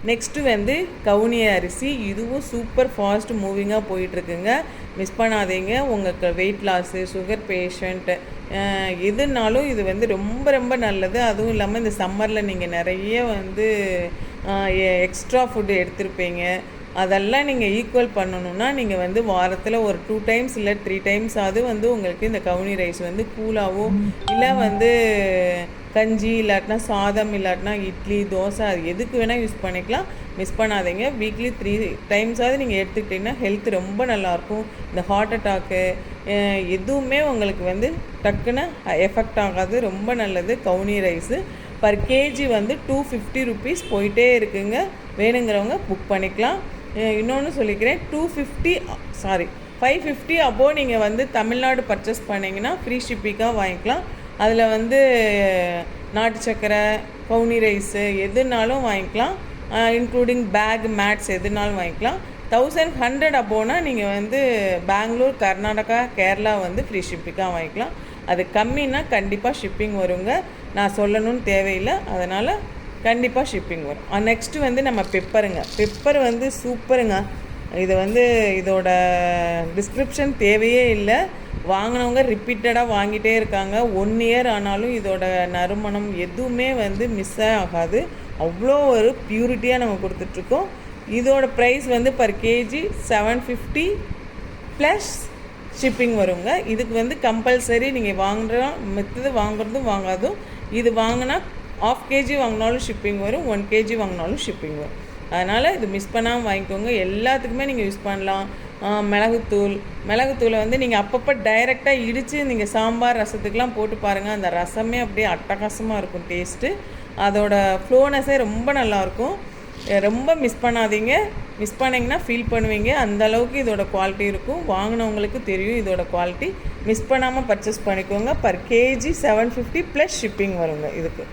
Next வந்து கவுனி அரிசி. இதுவும் சூப்பர் ஃபாஸ்ட் மூவிங்காக போயிட்டுருக்குங்க. மிஸ் பண்ணாதீங்க. உங்களுக்கு வெயிட் லாஸு, சுகர் பேஷண்ட்டு எதுனாலும் இது வந்து ரொம்ப ரொம்ப நல்லது. அதுவும் இல்லாமல் இந்த சம்மரில் நீங்கள் நிறைய வந்து எக்ஸ்ட்ரா ஃபுட்டு எடுத்திருப்பீங்க. அதெல்லாம் நீங்கள் ஈக்குவல் பண்ணணுன்னா நீங்கள் வந்து வாரத்தில் ஒரு 2 டைம்ஸ் இல்லை 3 டைம்ஸாவது வந்து உங்களுக்கு இந்த கவுனி ரைஸ் வந்து கூலாவோ இல்லை வந்து கஞ்சி இல்லாட்டினா சாதம் இல்லாட்டினா இட்லி தோசை அது எதுக்கு வேணால் யூஸ் பண்ணிக்கலாம். மிஸ் பண்ணாதீங்க. வீக்லி 3 டைம்ஸாவது நீங்கள் எடுத்துக்கிட்டிங்கன்னா ஹெல்த் ரொம்ப நல்லாயிருக்கும். இந்த ஹார்ட் அட்டாக்கு எதுவுமே உங்களுக்கு வந்து டக்குன்னு எஃபெக்ட் ஆகாது. ரொம்ப நல்லது கவுனி ரைஸு. பர் கேஜி வந்து 250 ருபீஸ் போயிட்டே இருக்குங்க. வேணுங்கிறவங்க புக் பண்ணிக்கலாம். இன்னொன்று சொல்லிக்கிறேன், 550 அப்போது நீங்கள் வந்து தமிழ்நாடு பர்ச்சேஸ் பண்ணிங்கன்னா ஃப்ரீ ஷிப்பிங்காக வாங்கிக்கலாம். அதில் வந்து நாட்டு சக்கரை, கவுனி ரைஸு எதுனாலும் வாங்கிக்கலாம். இன்க்ளூடிங் பேக், மேட்ஸ் எதுனாலும் வாங்கிக்கலாம். 1100 அப்போனா நீங்கள் வந்து பெங்களூர், கர்நாடகா, கேரளா வந்து ஃப்ரீ ஷிப்பிங்காக வாங்கிக்கலாம். அது கம்மின்னா கண்டிப்பாக ஷிப்பிங் வருங்க. நான் சொல்லணும்னு தேவையில்லை. அதனால் கண்டிப்பாக ஷிப்பிங் வரும். நெக்ஸ்ட்டு வந்து நம்ம பெப்பருங்க. பெப்பர் வந்து சூப்பருங்க. இது வந்து இதோட டிஸ்கிரிப்ஷன் தேவையே இல்லை. வாங்கினவங்க ரிப்பீட்டடாக வாங்கிட்டே இருக்காங்க. 1 இயர் ஆனாலும் இதோட நறுமணம் எதுவுமே வந்து மிஸ்ஸே ஆகாது. அவ்வளோ ஒரு பியூரிட்டியாக நம்ம கொடுத்துட்ருக்கோம். இதோட ப்ரைஸ் வந்து பர் கேஜி 750 ப்ளஸ் ஷிப்பிங் வருங்க. இதுக்கு வந்து கம்பல்சரி நீங்கள் மித்தது வாங்குறதும் வாங்காதும் இது வாங்கினா 1/2 kg வாங்கினாலும் ஷிப்பிங் வரும், 1 kg வாங்கினாலும் ஷிப்பிங் வரும். அதனால் இது மிஸ் பண்ணாமல் வாங்கிக்கோங்க. எல்லாத்துக்குமே நீங்கள் யூஸ் பண்ணலாம். மிளகுத்தூளை வந்து நீங்கள் அப்பப்போ டைரெக்டாக இடித்து நீங்கள் சாம்பார் ரசத்துக்கெலாம் போட்டு பாருங்கள். அந்த ரசமே அப்படியே அட்டகாசமாக இருக்கும் டேஸ்ட்டு. அதோட ஃப்ளோனஸே ரொம்ப நல்லாயிருக்கும். ரொம்ப மிஸ் பண்ணாதீங்க. மிஸ் பண்ணிங்கன்னா ஃபீல் பண்ணுவீங்க. அந்தளவுக்கு இதோட குவாலிட்டி இருக்கும். வாங்கினவங்களுக்கு தெரியும் இதோட குவாலிட்டி. மிஸ் பண்ணாமல் பர்ச்சேஸ் பண்ணிக்கோங்க. பர் கேஜி 750 ப்ளஸ் ஷிப்பிங் வருங்க இதுக்கு.